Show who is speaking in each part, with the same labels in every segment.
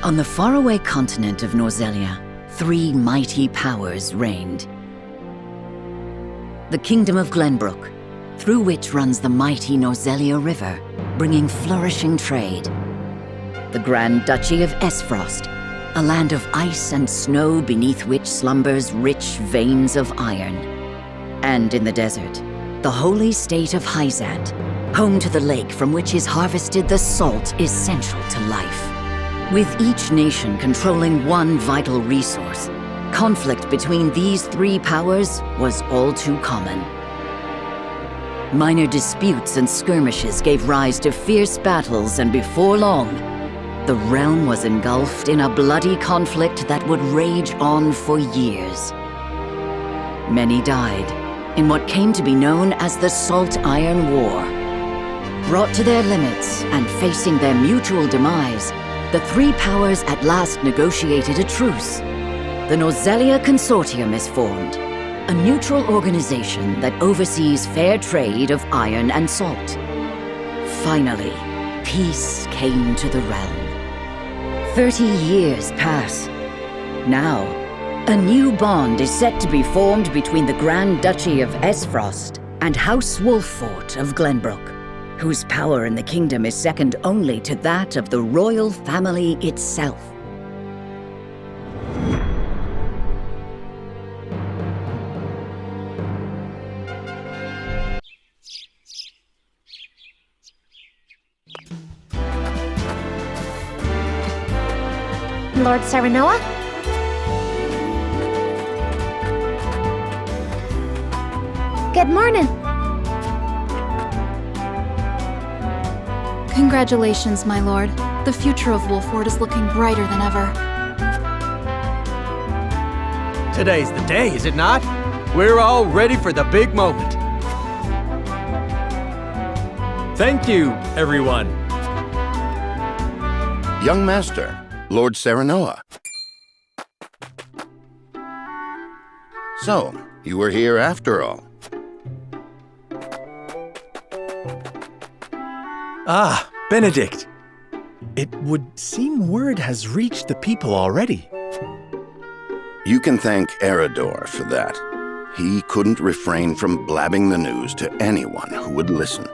Speaker 1: On the faraway continent of Norzelia, three mighty powers reigned. The Kingdom of Glenbrook, through which runs the mighty Norzelia River, bringing flourishing trade. The Grand Duchy of Esfrost, a land of ice and snow beneath which slumbers rich veins of iron. And in the desert, the holy state of Hyzand, home to the lake from which is harvested the salt essential to life. With each nation controlling one vital resource, conflict between these three powers was all too common. Minor disputes and skirmishes gave rise to fierce battles, and before long, the realm was engulfed in a bloody conflict that would rage on for years. Many died in what came to be known as the Salt Iron War. Brought to their limits and facing their mutual demise, the three powers at last negotiated a truce. The Norzelia Consortium is formed, a neutral organization that oversees fair trade of iron and salt. Finally, peace came to the realm. 30 years pass. Now, a new bond is set to be formed between the Grand Duchy of Esfrost and House Wolffort of Glenbrook, whose power in the kingdom is second only to that of the royal family itself.
Speaker 2: Lord Serenoa? Good morning.
Speaker 3: Congratulations, my lord. The future of Wolffort is looking brighter than ever.
Speaker 4: Today's the day, is it not? We're all ready for the big moment. Thank you, everyone.
Speaker 5: Young Master, Lord Serenoa. So, you were here after all.
Speaker 6: Ah, Benedict. It would seem word has reached the people already.
Speaker 5: You can thank Eridor for that. He couldn't refrain from blabbing the news to anyone who would listen.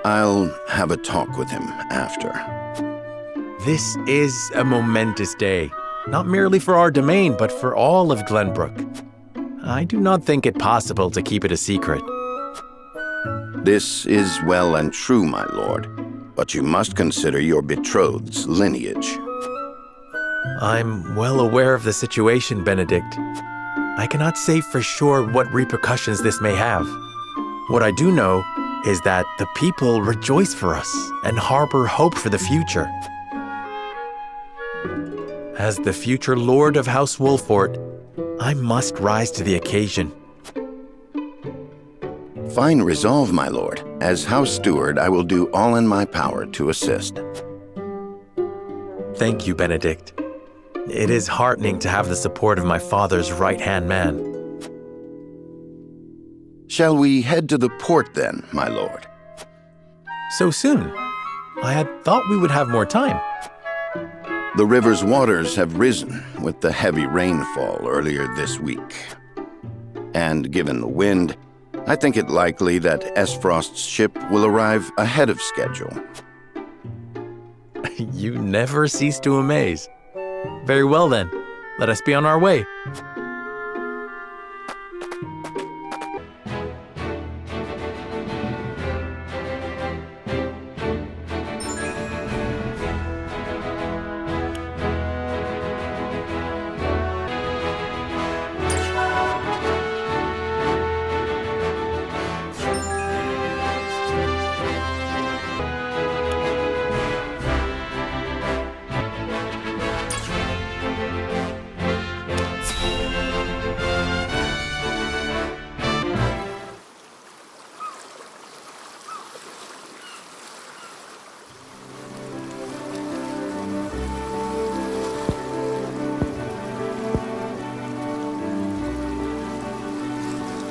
Speaker 5: I'll have a talk with him after.
Speaker 6: This is a momentous day, not merely for our domain, but for all of Glenbrook. I do not think it possible to keep it a secret.
Speaker 5: This is well and true, my lord, but you must consider your betrothed's lineage.
Speaker 6: I'm well aware of the situation, Benedict. I cannot say for sure what repercussions this may have. What I do know is that the people rejoice for us and harbor hope for the future. As the future lord of House Wolffort, I must rise to the occasion.
Speaker 5: Fine resolve, my lord. As House Steward, I will do all in my power to assist.
Speaker 6: Thank you, Benedict. It is heartening to have the support of my father's right-hand man.
Speaker 5: Shall we head to the port then, my lord?
Speaker 6: So soon? I had thought we would have more time.
Speaker 5: The river's waters have risen with the heavy rainfall earlier this week. And given the wind, I think it likely that Esfrost's ship will arrive ahead of schedule.
Speaker 6: You never cease to amaze. Very well then, let us be on our way.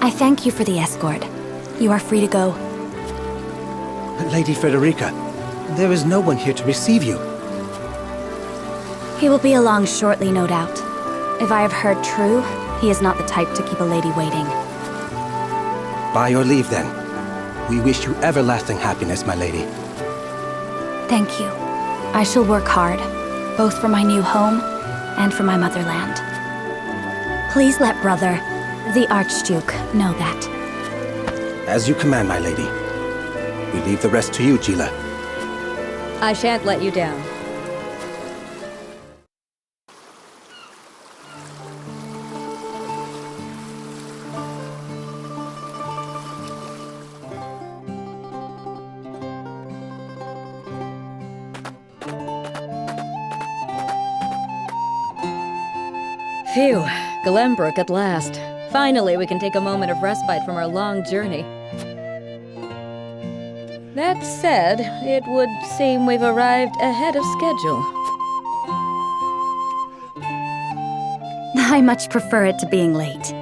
Speaker 2: I thank you for the escort. You are free to go.
Speaker 7: Lady Frederica, there is no one here to receive you.
Speaker 2: He will be along shortly, no doubt. If I have heard true, he is not the type to keep a lady waiting.
Speaker 7: By your leave, then. We wish you everlasting happiness, my lady.
Speaker 2: Thank you. I shall work hard, both for my new home and for my motherland. Please let brother, the Archduke, know that.
Speaker 7: As you command, my lady. We leave the rest to you, Gila.
Speaker 8: I shan't let you down. Phew, Glenbrook at last. Finally, we can take a moment of respite from our long journey. That said, it would seem we've arrived ahead of schedule.
Speaker 2: I much prefer it to being late.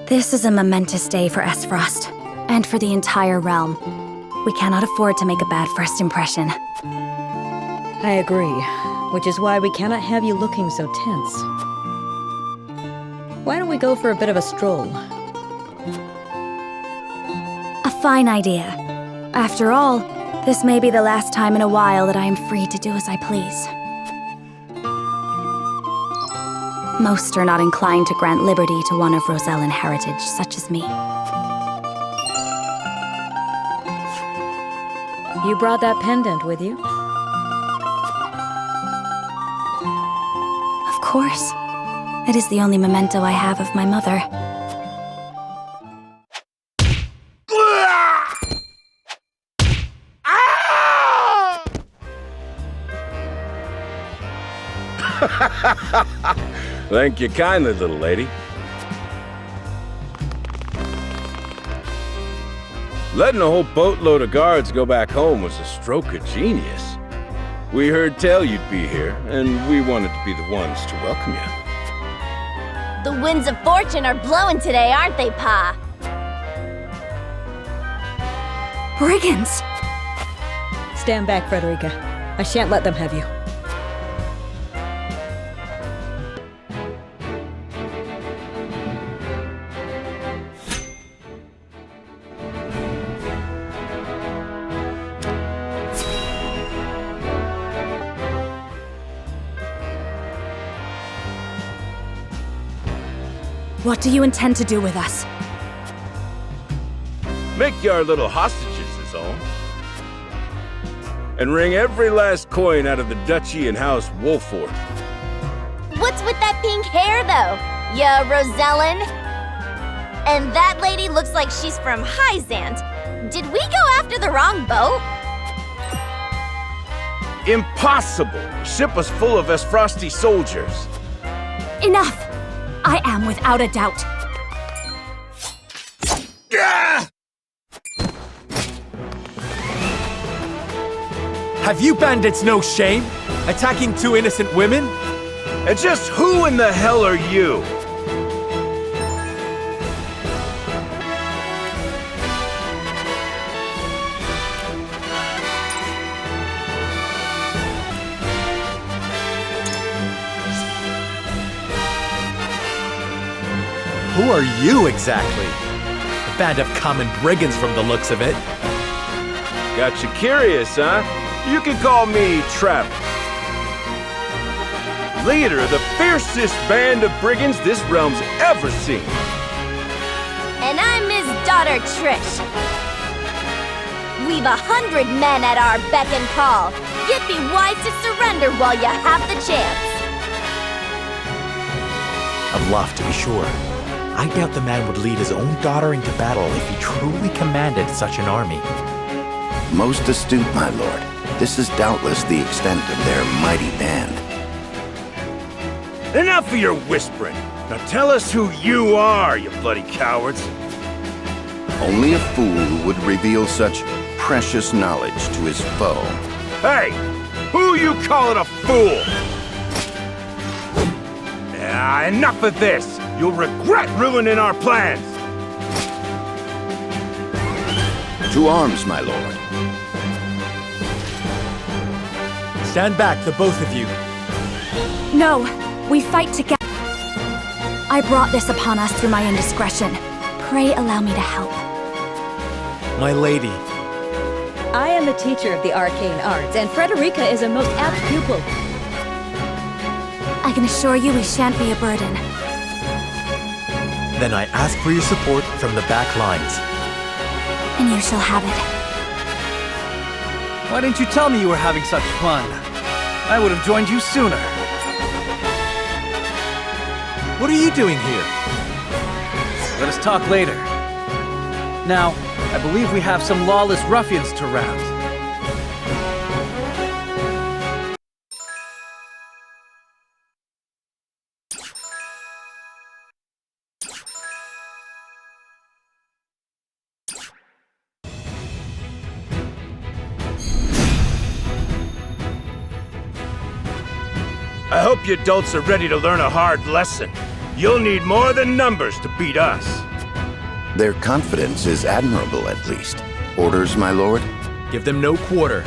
Speaker 2: This is a momentous day for Esfrost, and for the entire realm. We cannot afford to make a bad first impression.
Speaker 8: I agree, which is why we cannot have you looking so tense. Why don't we go for a bit of a stroll?
Speaker 2: A fine idea. After all, this may be the last time in a while that I am free to do as I please. Most are not inclined to grant liberty to one of Rosellan heritage, such as me.
Speaker 8: You brought that pendant with you?
Speaker 2: Of course. It is the only memento I have of my mother.
Speaker 9: Thank you kindly, little lady. Letting a whole boatload of guards go back home was a stroke of genius. We heard tell you'd be here, and we wanted to be the ones to welcome you.
Speaker 10: The winds of fortune are blowing today, aren't they, Pa?
Speaker 2: Brigands!
Speaker 8: Stand back, Frederica. I shan't let them have you.
Speaker 2: What do you intend to do with us?
Speaker 9: Make you our little hostages is all. And wring every last coin out of the duchy and House Wolford.
Speaker 10: What's with that pink hair, though? Ya Rosellan? And that lady looks like she's from Hyzant. Did we go after the wrong boat?
Speaker 9: Impossible! The ship was full of Esfrosti soldiers.
Speaker 2: Enough! I am without a doubt.
Speaker 6: Have you bandits no shame? Attacking two innocent women?
Speaker 9: And just who in the hell are you?
Speaker 6: Who are you exactly? A band of common brigands from the looks of it.
Speaker 9: Got you curious, huh? You can call me Trap. Leader of the fiercest band of brigands this realm's ever seen.
Speaker 10: And I'm his daughter, Trish. We've 100 men at our beck and call. You'd be wise to surrender while you have the chance.
Speaker 6: Of love, to be sure. I doubt the man would lead his own daughter into battle if he truly commanded such an army.
Speaker 5: Most astute, my lord. This is doubtless the extent of their mighty band.
Speaker 9: Enough of your whispering. Now tell us who you are, you bloody cowards.
Speaker 5: Only a fool would reveal such precious knowledge to his foe.
Speaker 9: Hey! Who you calling a fool? Enough of this! You'll regret ruining our plans!
Speaker 5: To arms, my lord.
Speaker 6: Stand back, the both of you.
Speaker 2: No, we fight together. I brought this upon us through my indiscretion. Pray allow me to help.
Speaker 6: My lady.
Speaker 8: I am the teacher of the arcane arts, and Frederica is a most apt pupil.
Speaker 2: I can assure you we shan't be a burden.
Speaker 6: Then I ask for your support from the back lines.
Speaker 2: And you shall have it.
Speaker 4: Why didn't you tell me you were having such fun? I would have joined you sooner. What are you doing here? Let us talk later. Now, I believe we have some lawless ruffians to rout.
Speaker 9: I hope you adults are ready to learn a hard lesson. You'll need more than numbers to beat us.
Speaker 5: Their confidence is admirable, at least. Orders, my lord?
Speaker 6: Give them no quarter.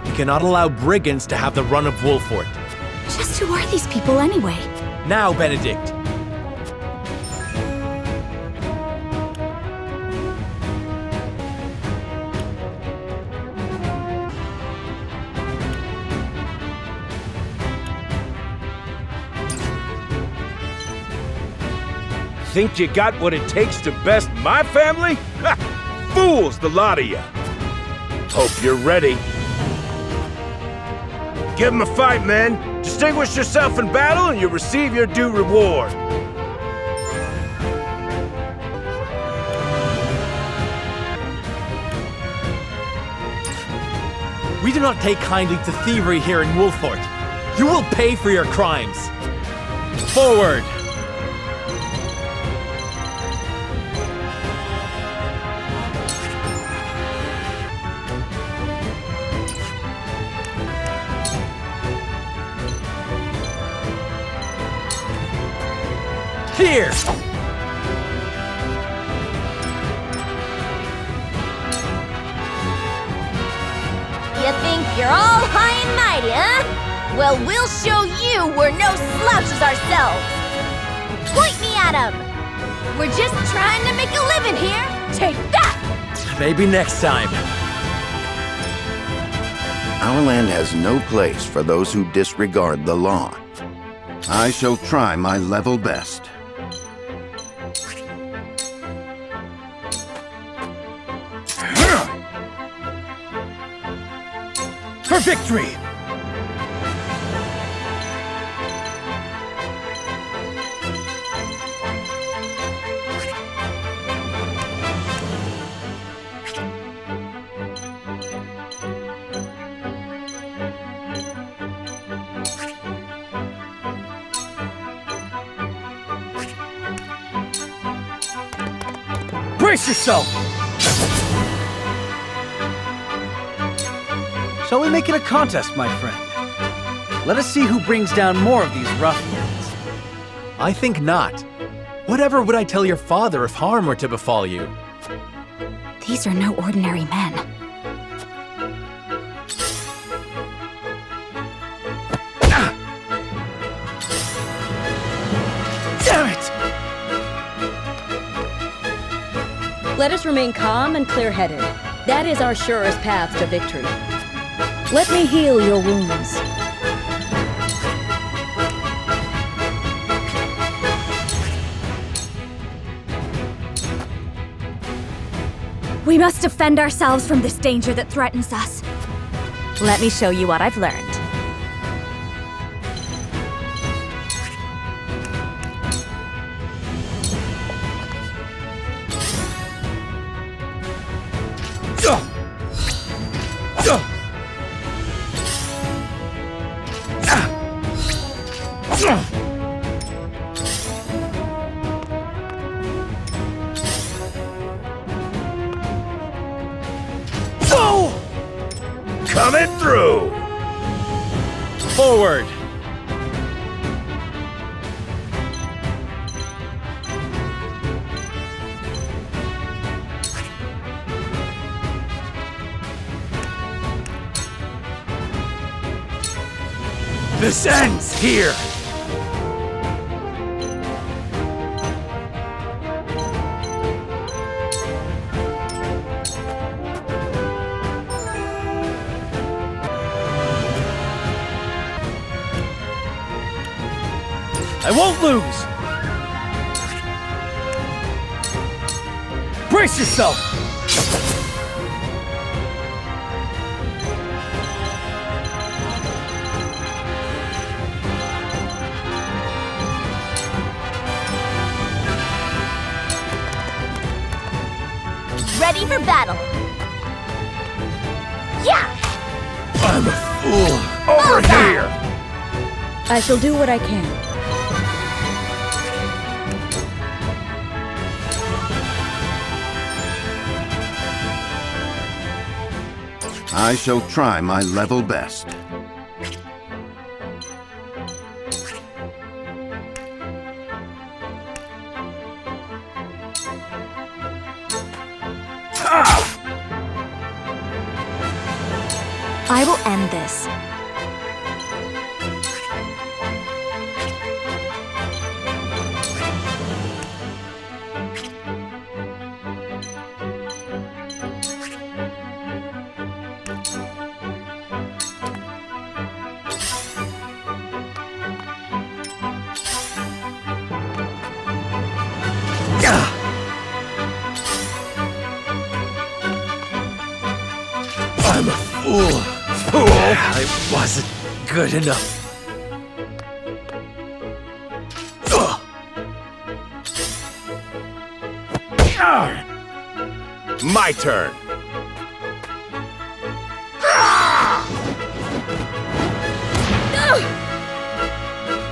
Speaker 6: We cannot allow brigands to have the run of Wolfort.
Speaker 2: Just who are these people anyway?
Speaker 6: Now, Benedict!
Speaker 9: Think you got what it takes to best my family? Ha! Fools, the lot of you! Hope you're ready. Give 'em a fight, men! Distinguish yourself in battle and you'll receive your due reward.
Speaker 6: We do not take kindly to thievery here in Wolfort. You will pay for your crimes. Forward! Here!
Speaker 10: You think you're all high and mighty, huh? Well, we'll show you we're no slouches ourselves. Point me at 'em! We're just trying to make a living here. Take that!
Speaker 6: Maybe next time.
Speaker 5: Our land has no place for those who disregard the law. I shall try my level best.
Speaker 4: For victory! Brace yourself! Shall we make it a contest, my friend? Let us see who brings down more of these ruffians.
Speaker 6: I think not. Whatever would I tell your father if harm were to befall you?
Speaker 2: These are no ordinary men.
Speaker 4: Damn it!
Speaker 8: Let us remain calm and clear-headed. That is our surest path to victory. Let me heal your wounds.
Speaker 2: We must defend ourselves from this danger that threatens us. Let me show you what I've learned.
Speaker 9: Coming through!
Speaker 6: Forward! This ends here!
Speaker 4: I won't lose! Brace yourself!
Speaker 10: Ready for battle. Yeah!
Speaker 6: I'm a fool! Over here!
Speaker 8: I shall do what I can.
Speaker 5: I shall try my level best.
Speaker 2: I will end this.
Speaker 6: I'm a fool! Fool! I wasn't good enough. My turn!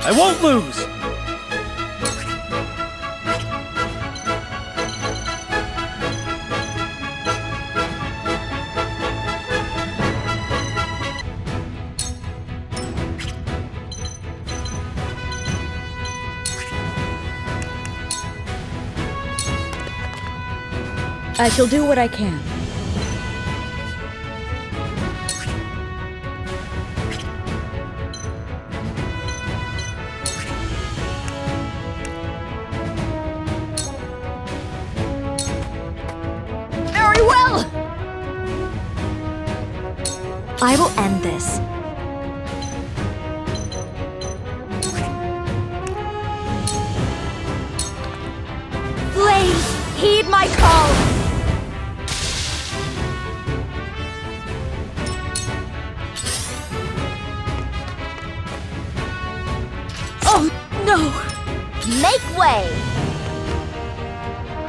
Speaker 4: I won't lose!
Speaker 8: I shall do what I can.
Speaker 10: Very well!
Speaker 2: I will end this.
Speaker 10: Please, heed my call! Oh, no! Make way!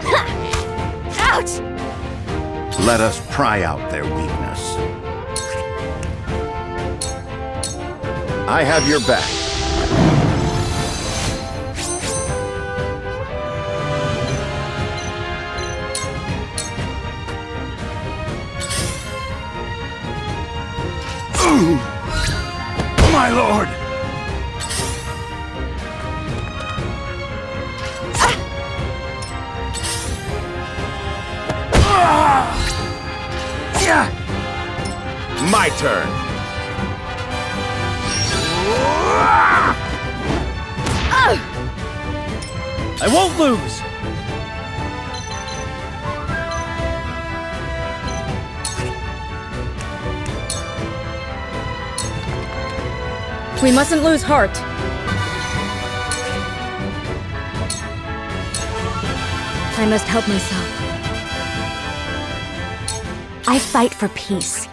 Speaker 10: Ha! Ouch!
Speaker 5: Let us pry out their weakness. I have your back.
Speaker 6: My lord! My turn!
Speaker 4: I won't lose!
Speaker 8: We mustn't lose heart. I must help myself.
Speaker 2: I fight for peace.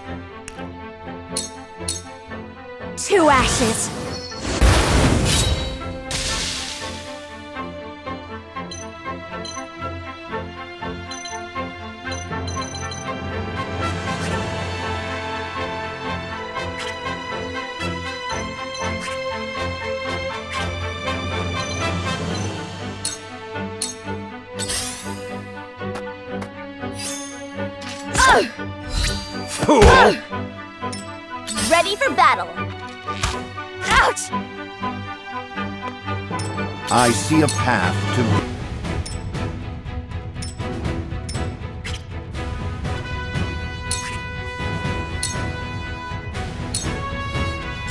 Speaker 2: To ashes.
Speaker 6: Fool!
Speaker 10: Ready for battle! Ouch!
Speaker 5: I see a path to...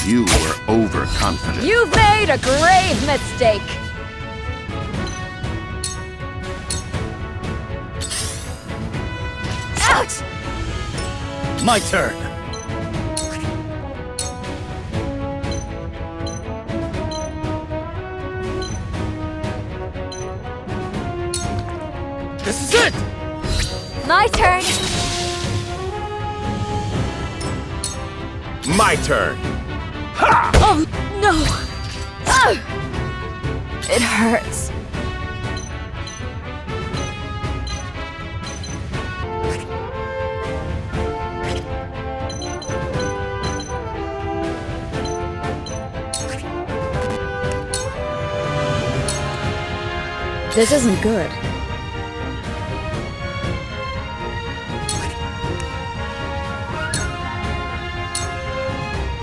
Speaker 5: You were overconfident.
Speaker 8: You've made a grave mistake. Ouch!
Speaker 4: My turn. This is it!
Speaker 2: My turn.
Speaker 6: My turn.
Speaker 2: Oh, no. Ugh. It hurts.
Speaker 8: This isn't good.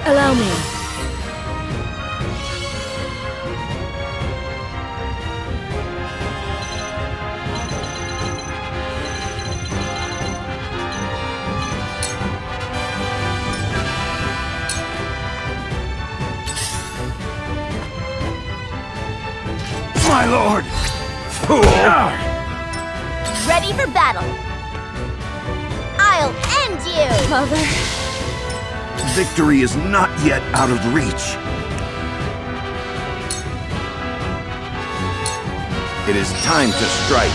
Speaker 8: Allow me.
Speaker 5: My lord! Fool!
Speaker 10: Ready for battle. I'll end you!
Speaker 8: Mother.
Speaker 5: Victory is not yet out of reach. It is time to strike.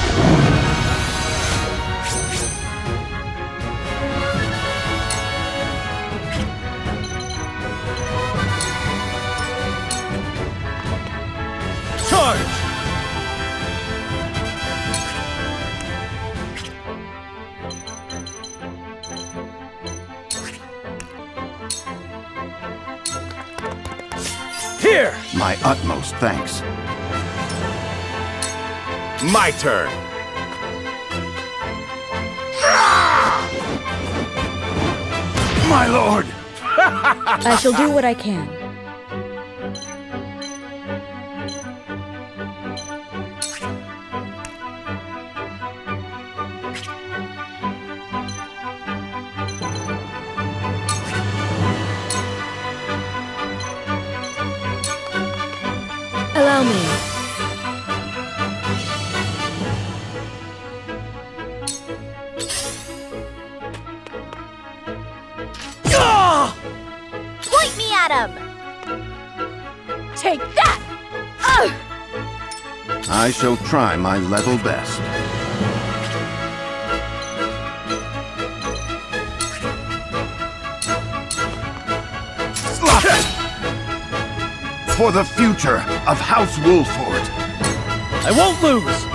Speaker 4: Charge! Here!
Speaker 5: My utmost thanks.
Speaker 6: My turn.
Speaker 5: My lord!
Speaker 8: I shall do what I can. Allow me.
Speaker 10: Point me at him!
Speaker 8: Take that! Ugh!
Speaker 5: I shall try my level best. For the future of House Wolford.
Speaker 4: I won't lose!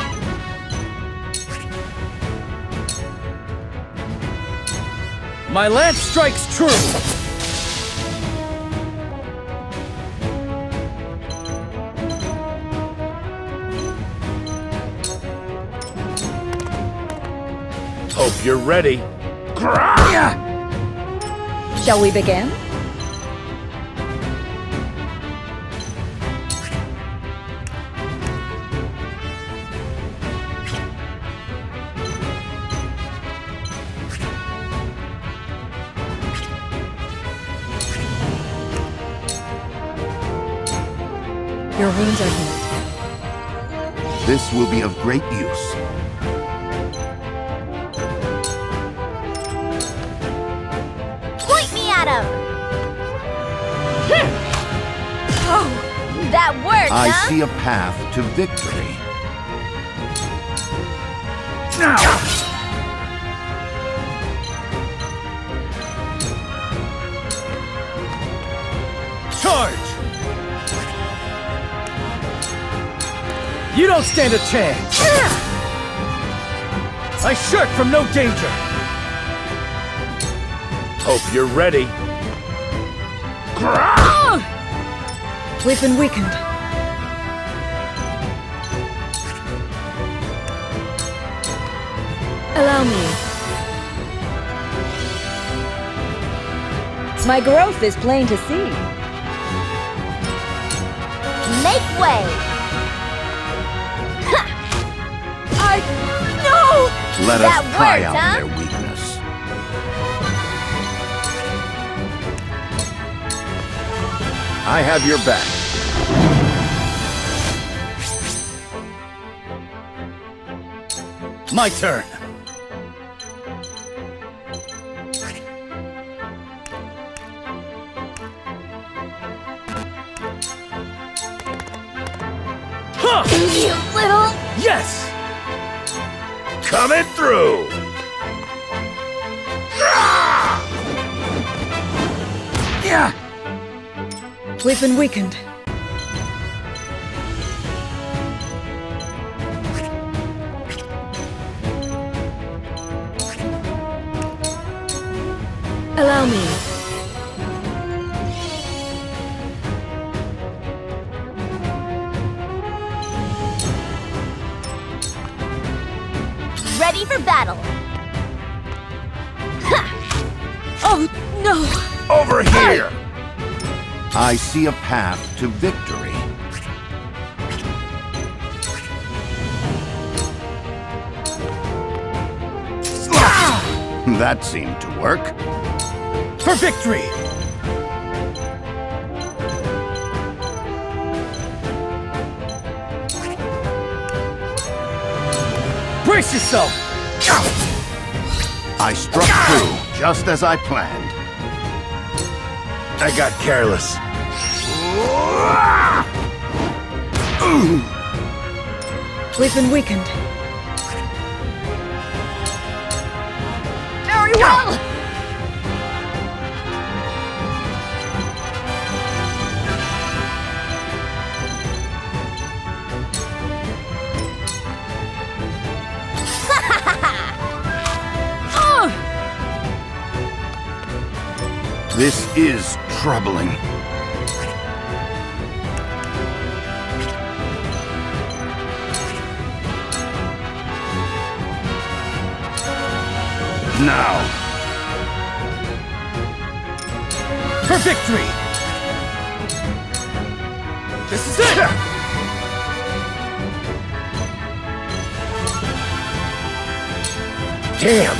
Speaker 4: My lance strikes true!
Speaker 6: Hope you're ready.
Speaker 8: Shall we begin? Your wounds are healed.
Speaker 5: This will be of great use.
Speaker 10: Point me at him! Oh, that worked,
Speaker 5: I
Speaker 10: huh?
Speaker 5: see a path to victory.
Speaker 4: Charge! You don't stand a chance! I shirk from no danger!
Speaker 6: Hope you're ready.
Speaker 8: We've been weakened. Allow me. My growth is plain to see.
Speaker 10: Make way! No!
Speaker 5: Let
Speaker 10: That
Speaker 5: us pry
Speaker 10: worked,
Speaker 5: out
Speaker 10: huh?
Speaker 5: their weakness. I have your back.
Speaker 4: My turn. Huh!
Speaker 10: You little...
Speaker 4: Yes!
Speaker 9: Coming through!
Speaker 4: Yeah!
Speaker 8: We've been weakened. Allow me.
Speaker 10: Ready for battle.
Speaker 8: Oh, no!
Speaker 9: Over here!
Speaker 5: I see a path to victory. That seemed to work.
Speaker 4: For victory! Brace yourself!
Speaker 5: I struck through, just as I planned.
Speaker 9: I got careless.
Speaker 8: We've been weakened.
Speaker 10: Very well!
Speaker 5: This is troubling. Now.
Speaker 4: For victory! This is it!
Speaker 9: Damn!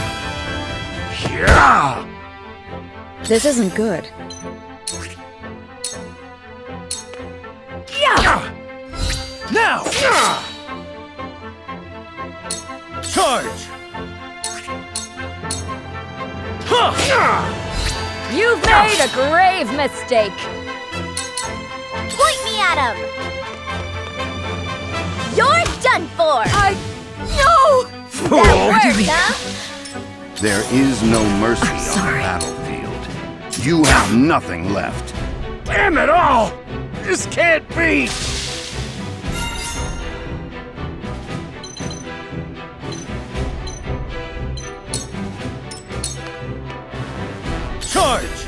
Speaker 9: Yeah!
Speaker 8: This isn't good.
Speaker 4: Now! Charge!
Speaker 8: You've made a grave mistake.
Speaker 10: Point me at him! You're done for!
Speaker 8: No!
Speaker 10: That worked, huh?
Speaker 5: There is no mercy on the
Speaker 8: sorry.
Speaker 5: battlefield. You have nothing left.
Speaker 9: Damn it all! This can't be!
Speaker 4: Charge!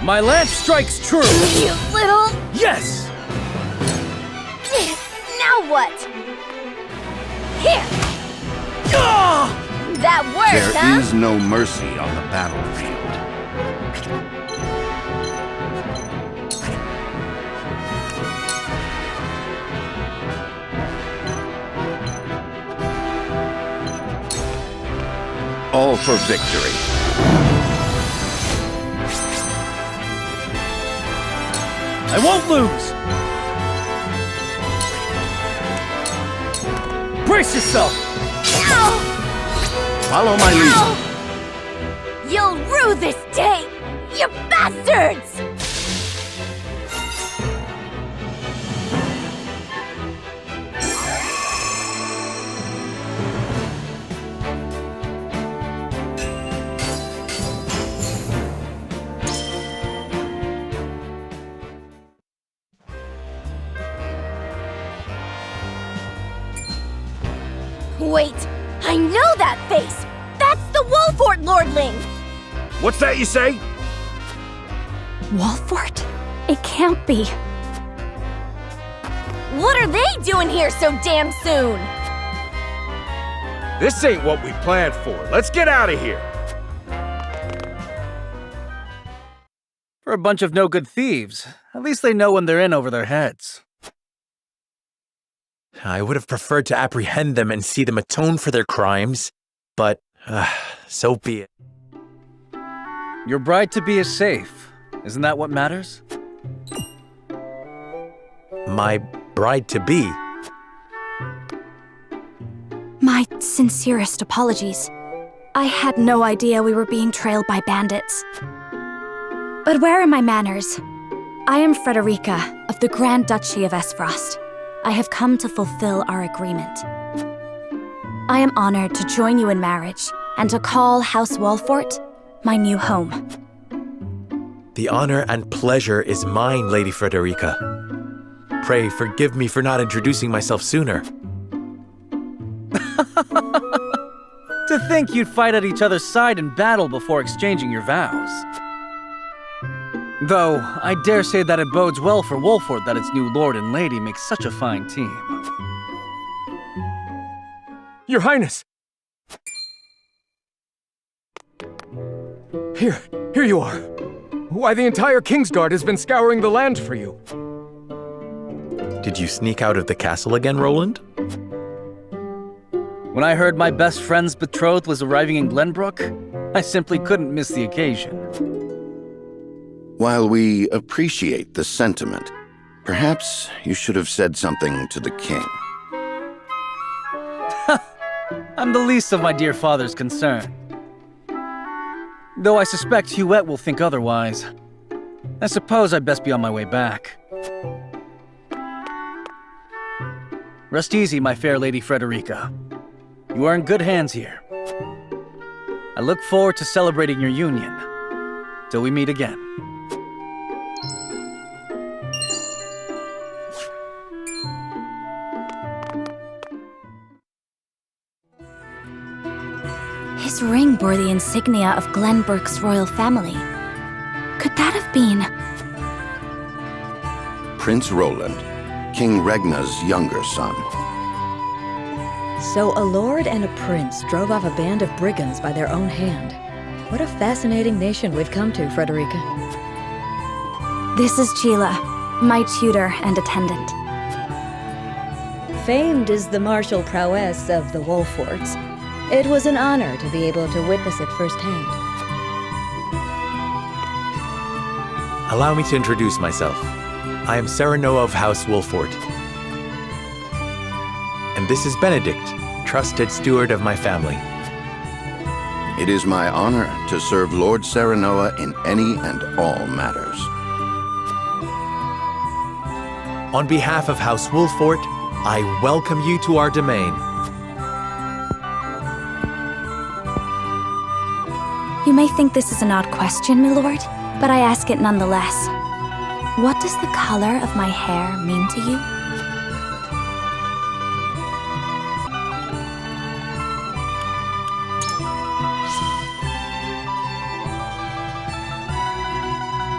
Speaker 4: My lance strikes true!
Speaker 10: You little...
Speaker 4: Yes!
Speaker 10: Now what? Here!
Speaker 4: Ah!
Speaker 10: That worked,
Speaker 5: There
Speaker 10: huh?
Speaker 5: is no mercy on the battlefield. All for victory.
Speaker 4: I won't lose! Brace yourself!
Speaker 10: Ow!
Speaker 5: Follow my lead.
Speaker 10: Ow! You'll rue this day, you bastards! Wait, I know that face! That's the Wolfort Lordling!
Speaker 9: What's that you say?
Speaker 2: Wolfort? It can't be.
Speaker 10: What are they doing here so damn soon?
Speaker 9: This ain't what we planned for. Let's get out of here.
Speaker 4: For a bunch of no-good thieves, at least they know when they're in over their heads.
Speaker 6: I would have preferred to apprehend them and see them atone for their crimes, but so be it.
Speaker 4: Your bride-to-be is safe. Isn't that what matters?
Speaker 6: My bride-to-be?
Speaker 2: My sincerest apologies. I had no idea we were being trailed by bandits. But where are my manners? I am Frederica of the Grand Duchy of Esfrost. I have come to fulfill our agreement. I am honored to join you in marriage and to call House Walfort my new home.
Speaker 6: The honor and pleasure is mine, Lady Frederica. Pray forgive me for not introducing myself sooner.
Speaker 4: To think you'd fight at each other's side in battle before exchanging your vows. Though, I dare say that it bodes well for Wolford that its new lord and lady make such a fine team.
Speaker 11: Your Highness! Here you are. Why, the entire Kingsguard has been scouring the land for you.
Speaker 6: Did you sneak out of the castle again, Roland?
Speaker 4: When I heard my best friend's betrothed was arriving in Glenbrook, I simply couldn't miss the occasion.
Speaker 5: While we appreciate the sentiment, perhaps you should have said something to the king.
Speaker 4: I'm the least of my dear father's concern. Though I suspect Huette will think otherwise. I suppose I'd best be on my way back. Rest easy, my fair Lady Frederica. You are in good hands here. I look forward to celebrating your union. Till we meet again.
Speaker 2: His ring bore the insignia of Glenbrook's royal family. Could that have been...
Speaker 5: Prince Roland, King Regna's younger son.
Speaker 8: So a lord and a prince drove off a band of brigands by their own hand. What a fascinating nation we've come to, Frederica.
Speaker 2: This is Sheila, my tutor and attendant.
Speaker 8: Famed is the martial prowess of the Wolforts. It was an honor to be able to witness it firsthand.
Speaker 6: Allow me to introduce myself. I am Serenoa of House Wolfort. And this is Benedict, trusted steward of my family.
Speaker 5: It is my honor to serve Lord Serenoa in any and all matters.
Speaker 6: On behalf of House Wolfort, I welcome you to our domain.
Speaker 2: You may think this is an odd question, my lord, but I ask it nonetheless. What does the color of my hair mean to you?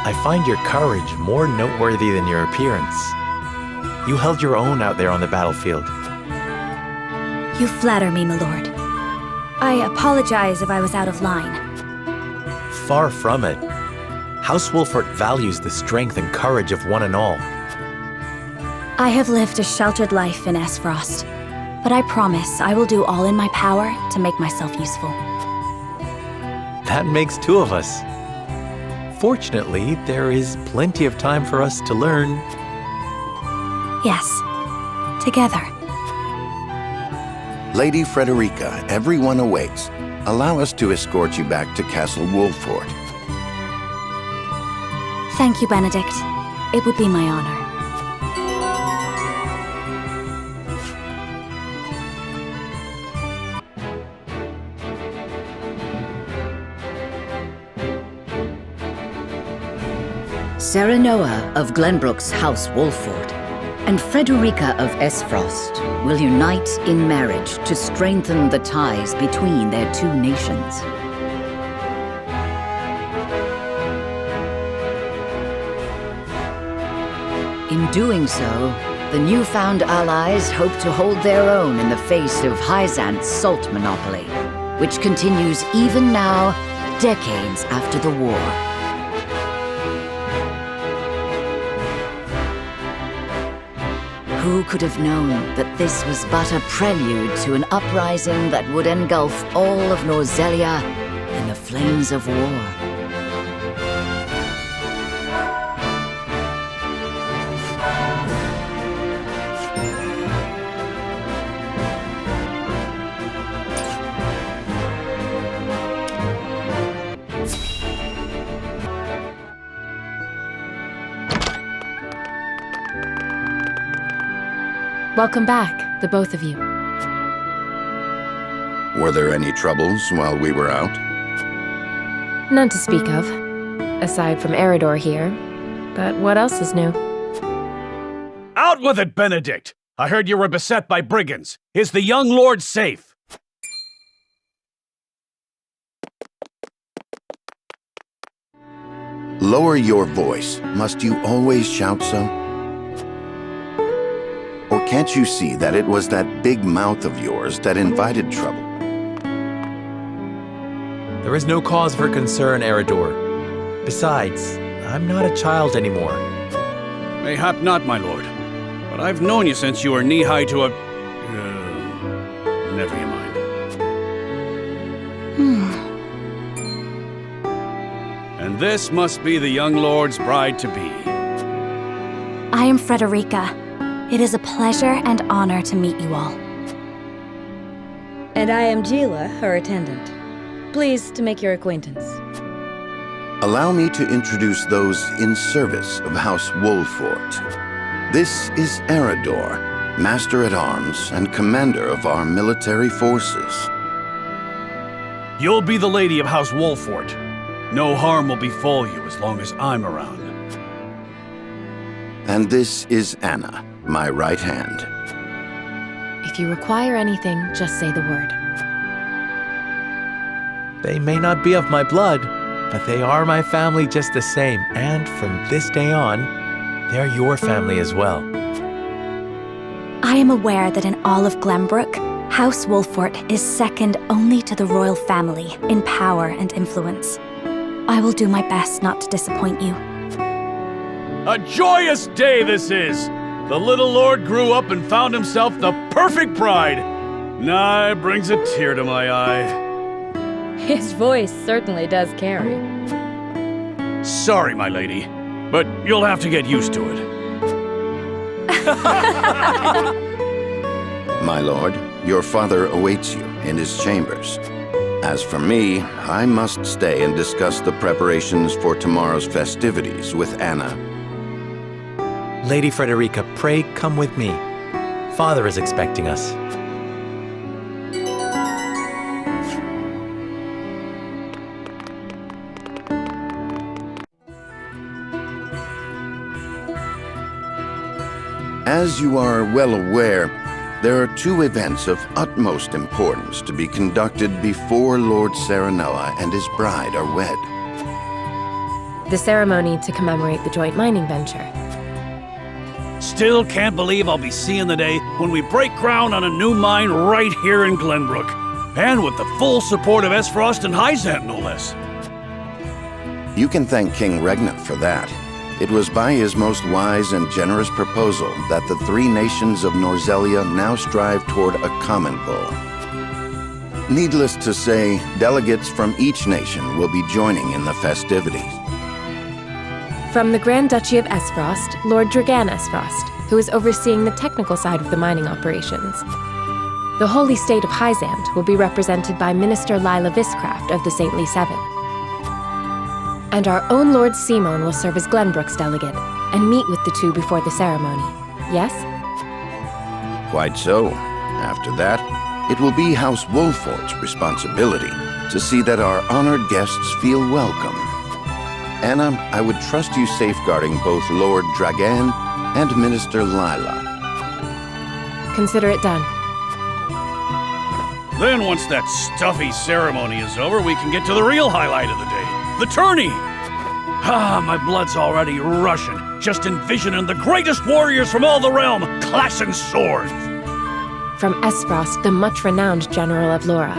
Speaker 6: I find your courage more noteworthy than your appearance. You held your own out there on the battlefield.
Speaker 2: You flatter me, my lord. I apologize if I was out of line.
Speaker 6: Far from it. House Wolfort values the strength and courage of one and all.
Speaker 2: I have lived a sheltered life in Esfrost, but I promise I will do all in my power to make myself useful.
Speaker 6: That makes two of us. Fortunately, there is plenty of time for us to learn.
Speaker 2: Yes, together.
Speaker 5: Lady Frederica, everyone awaits. Allow us to escort you back to Castle Wolfort.
Speaker 2: Thank you, Benedict. It would be my honor.
Speaker 1: Serenoa of Glenbrook's House Wolfort and Frederica of Esfrost will unite in marriage to strengthen the ties between their two nations. In doing so, the newfound allies hope to hold their own in the face of Hyzant's salt monopoly, which continues even now, decades after the war. Who could have known that this was but a prelude to an uprising that would engulf all of Norzelia in the flames of war?
Speaker 12: Welcome back, the both of you.
Speaker 5: Were there any troubles while we were out?
Speaker 12: None to speak of, aside from Eridor here. But what else is new?
Speaker 13: Out with it, Benedict! I heard you were beset by brigands. Is the young lord safe?
Speaker 5: Lower your voice. Must you always shout so? Or can't you see that it was that big mouth of yours that invited trouble?
Speaker 6: There is no cause for concern, Eridor. Besides, I'm not a child anymore.
Speaker 13: Mayhap not, my lord. But I've known you since you were knee-high to a... never you mind. And this must be the young lord's bride-to-be.
Speaker 2: I am Frederica. It is a pleasure and honor to meet you all.
Speaker 8: And I am Gila, her attendant. Pleased to make your acquaintance.
Speaker 5: Allow me to introduce those in service of House Wolfort. This is Eridor, Master-at-Arms and Commander of our military forces.
Speaker 13: You'll be the lady of House Wolfort. No harm will befall you as long as I'm around.
Speaker 5: And this is Anna, my right hand.
Speaker 12: If you require anything, just say the word.
Speaker 6: They may not be of my blood, but they are my family just the same, and from this day on, they're your family as well.
Speaker 2: I am aware that in all of Glenbrook, House Wolfort is second only to the royal family in power and influence. I will do my best not to disappoint you.
Speaker 13: A joyous day this is! The little lord grew up and found himself the perfect bride. Nigh brings a tear to my eye.
Speaker 8: His voice certainly does carry.
Speaker 13: Sorry, my lady, but you'll have to get used to it.
Speaker 5: My lord, your father awaits you in his chambers. As for me, I must stay and discuss the preparations for tomorrow's festivities with Anna.
Speaker 6: Lady Frederica, pray come with me. Father is expecting us.
Speaker 5: As you are well aware, there are two events of utmost importance to be conducted before Lord Serenella and his bride are wed.
Speaker 12: The ceremony to commemorate the joint mining venture.
Speaker 13: Still can't believe I'll be seeing the day when we break ground on a new mine right here in Glenbrook. And with the full support of Esfrost and Hyzant, no less.
Speaker 5: You can thank King Regnant for that. It was by his most wise and generous proposal that the three nations of Norzelia now strive toward a common goal. Needless to say, delegates from each nation will be joining in the festivities.
Speaker 12: From the Grand Duchy of Esfrost, Lord Dragan Esfrost, who is overseeing the technical side of the mining operations. The Holy State of Hyzant will be represented by Minister Lila Viscraft of the Saintly Seven. And our own Lord Simon will serve as Glenbrook's delegate and meet with the two before the ceremony. Yes?
Speaker 5: Quite so. After that, it will be House Wolfort's responsibility to see that our honored guests feel welcome. Anna, I would trust you safeguarding both Lord Dragan and Minister Lila.
Speaker 12: Consider it done.
Speaker 13: Then once that stuffy ceremony is over, we can get to the real highlight of the day. The tourney! Ah, my blood's already rushing, just envisioning the greatest warriors from all the realm clashing swords.
Speaker 12: From Esfrost, the much-renowned General of Laura.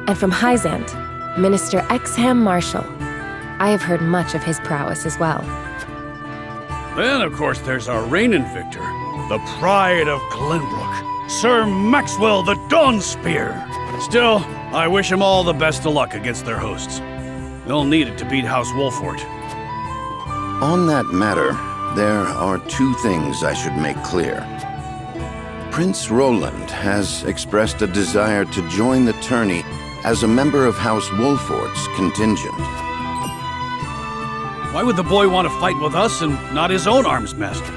Speaker 12: And from Hyzant, Minister Exham Marshall. I have heard much of his prowess as well.
Speaker 13: Then, of course, there's our reigning victor, the pride of Glenbrook, Sir Maxwell the Dawnspear. Still, I wish him all the best of luck against their hosts. They'll need it to beat House Wolfort.
Speaker 5: On that matter, there are two things I should make clear. Prince Roland has expressed a desire to join the tourney as a member of House Wolfort's contingent.
Speaker 13: Why would the boy want to fight with us and not his own arms master?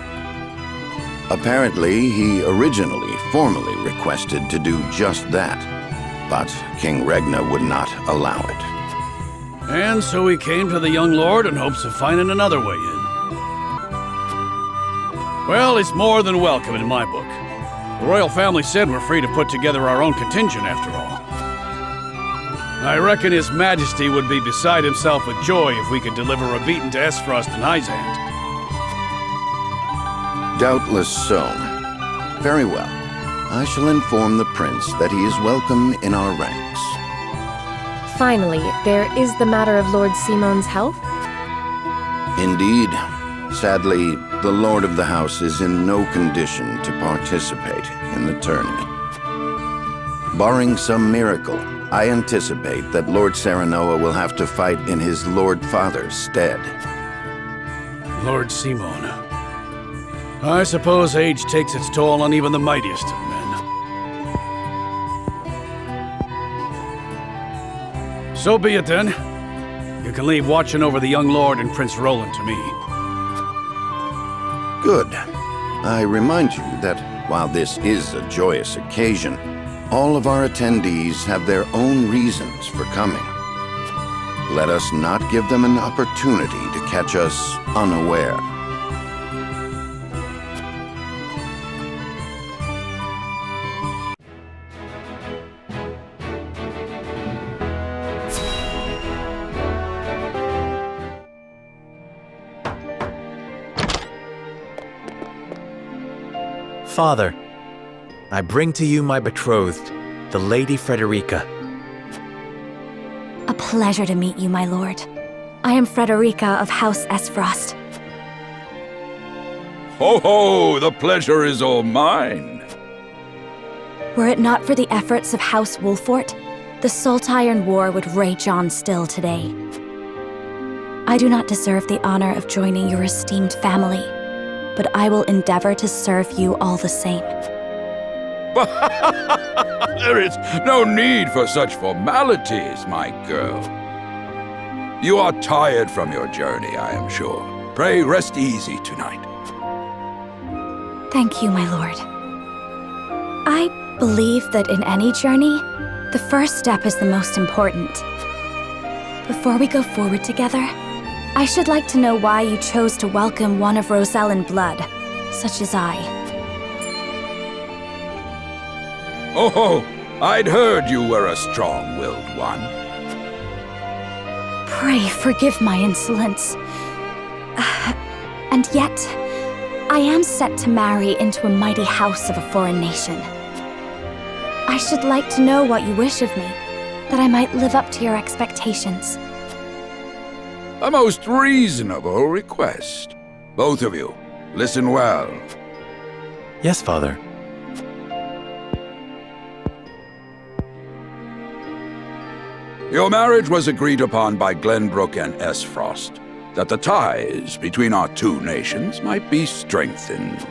Speaker 5: Apparently, he originally formally requested to do just that, but King Regna would not allow it.
Speaker 13: And so he came to the young lord in hopes of finding another way in. Well, he's more than welcome in my book. The royal family said we're free to put together our own contingent after all. I reckon His Majesty would be beside himself with joy if we could deliver a beating to Esfrost and Hyzant.
Speaker 5: Doubtless so. Very well. I shall inform the prince that he is welcome in our ranks.
Speaker 12: Finally, there is the matter of Lord Simon's health.
Speaker 5: Indeed. Sadly, the Lord of the House is in no condition to participate in the tourney. Barring some miracle, I anticipate that Lord Serenoa will have to fight in his Lord Father's stead.
Speaker 13: Lord Simon. I suppose age takes its toll on even the mightiest of men. So be it then. You can leave watching over the young lord and Prince Roland to me.
Speaker 5: Good. I remind you that while this is a joyous occasion, all of our attendees have their own reasons for coming. Let us not give them an opportunity to catch us unaware.
Speaker 6: Father, I bring to you my betrothed, the Lady Frederica.
Speaker 2: A pleasure to meet you, my lord. I am Frederica of House Esfrost.
Speaker 14: Ho ho! The pleasure is all mine.
Speaker 2: Were it not for the efforts of House Wolfort, the Saltiron War would rage on still today. I do not deserve the honor of joining your esteemed family, but I will endeavor to serve you all the same.
Speaker 14: There is no need for such formalities, my girl. You are tired from your journey, I am sure. Pray rest easy tonight.
Speaker 2: Thank you, my lord. I believe that in any journey, the first step is the most important. Before we go forward together, I should like to know why you chose to welcome one of Rosellan blood, such as I.
Speaker 14: Oh, I'd heard you were a strong-willed one.
Speaker 2: Pray forgive my insolence. And yet, I am set to marry into a mighty house of a foreign nation. I should like to know what you wish of me, that I might live up to your expectations.
Speaker 14: A most reasonable request. Both of you, listen well.
Speaker 6: Yes, Father.
Speaker 14: Your marriage was agreed upon by Glenbrook and Esfrost, that the ties between our two nations might be strengthened.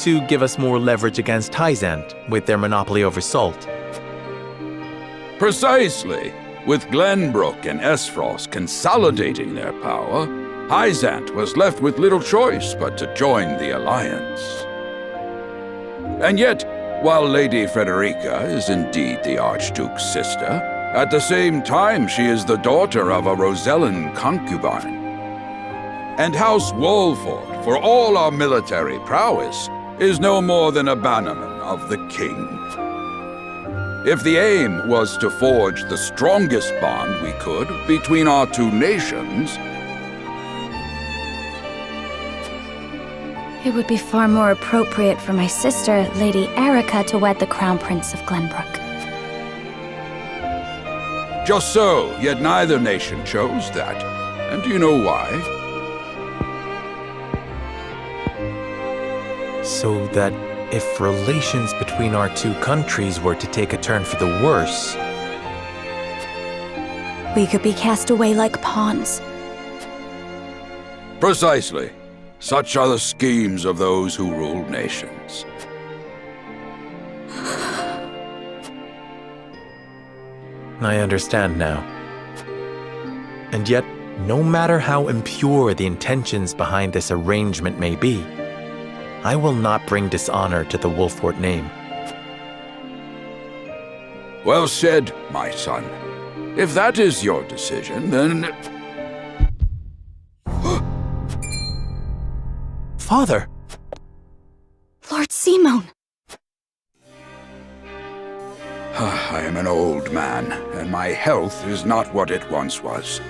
Speaker 6: To give us more leverage against Hyzant with their monopoly over salt.
Speaker 14: Precisely. With Glenbrook and Esfrost consolidating their power, Hyzant was left with little choice but to join the alliance. And yet, while Lady Frederica is indeed the Archduke's sister, at the same time she is the daughter of a Rosellan concubine. And House Wolfort, for all our military prowess, is no more than a bannerman of the king. If the aim was to forge the strongest bond we could between our two nations,
Speaker 2: it would be far more appropriate for my sister, Lady Erica, to wed the Crown Prince of Glenbrook.
Speaker 14: just so, yet neither nation chose that. And do you know why?
Speaker 6: So that if relations between our two countries were to take a turn for the worse,
Speaker 2: we could be cast away like pawns.
Speaker 14: Precisely. Such are the schemes of those who rule nations.
Speaker 6: I understand now. And yet, no matter how impure the intentions behind this arrangement may be, I will not bring dishonor to the Wolfort name.
Speaker 14: Well said, my son. If that is your decision, then...
Speaker 6: Father!
Speaker 2: Lord Simon!
Speaker 14: I am an old man, and my health is not what it once was.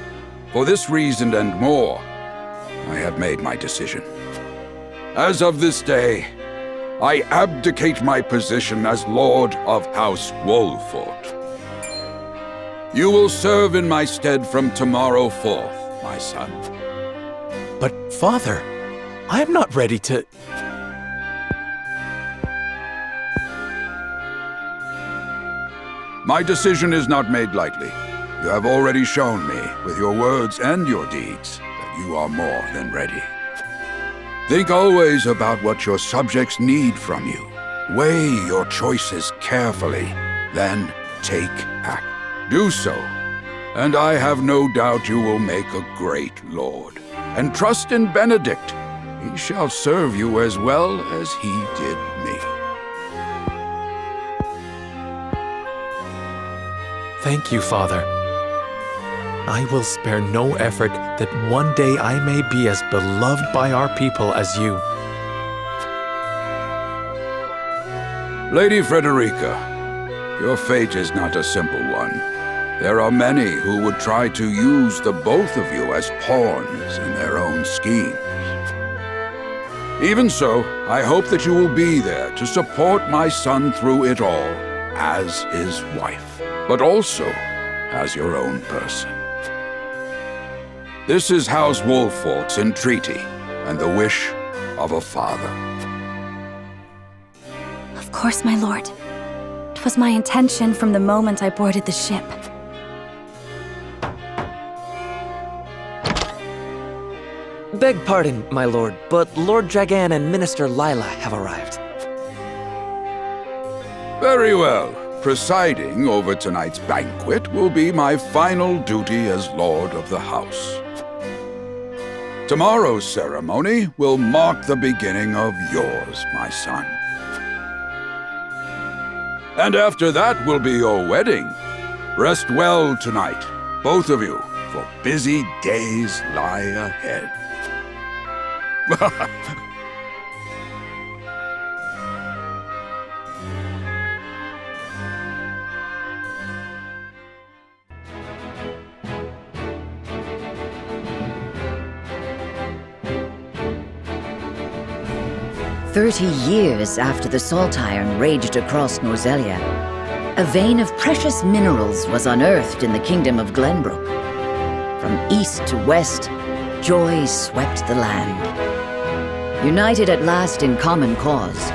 Speaker 14: For this reason and more, I have made my decision. As of this day, I abdicate my position as Lord of House Wolfort. You will serve in my stead from tomorrow forth, my son.
Speaker 6: But, Father, I am not ready to...
Speaker 14: My decision is not made lightly. You have already shown me, with your words and your deeds, that you are more than ready. Think always about what your subjects need from you. Weigh your choices carefully, then take act. Do so, and I have no doubt you will make a great lord. And trust in Benedict. He shall serve you as well as he did me.
Speaker 6: Thank you, Father. I will spare no effort that one day I may be as beloved by our people as you.
Speaker 14: Lady Frederica, your fate is not a simple one. There are many who would try to use the both of you as pawns in their own schemes. Even so, I hope that you will be there to support my son through it all, as his wife, but also as your own person. This is House Wolfort's entreaty, and the wish of a father.
Speaker 2: Of course, my lord. It was my intention from the moment I boarded the ship.
Speaker 15: Beg pardon, my lord, but Lord Dragan and Minister Lila have arrived.
Speaker 14: Very well. Presiding over tonight's banquet will be my final duty as Lord of the House. Tomorrow's ceremony will mark the beginning of yours, my son. And after that will be your wedding. Rest well tonight, both of you, for busy days lie ahead.
Speaker 1: 30 years after the Salt Iron raged across Norzelia, a vein of precious minerals was unearthed in the kingdom of Glenbrook. From east to west, joy swept the land. United at last in common cause,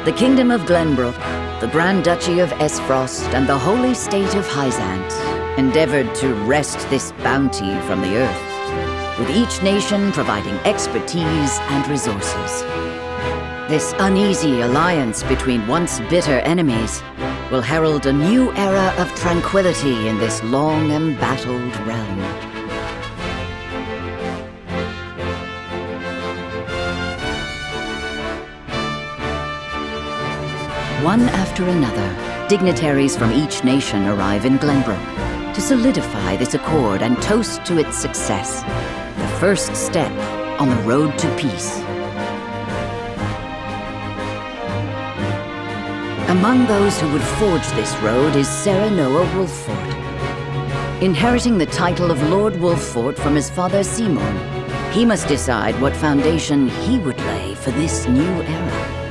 Speaker 1: the kingdom of Glenbrook, the Grand Duchy of Esfrost, and the holy state of Hyzant endeavored to wrest this bounty from the earth, with each nation providing expertise and resources. This uneasy alliance between once bitter enemies will herald a new era of tranquility in this long embattled realm. One after another, dignitaries from each nation arrive in Glenbrook to solidify this accord and toast to its success, the first step on the road to peace. Among those who would forge this road is Serenoa Wolfort. Inheriting the title of Lord Wolfort from his father Simon, he must decide what foundation he would lay for this new era.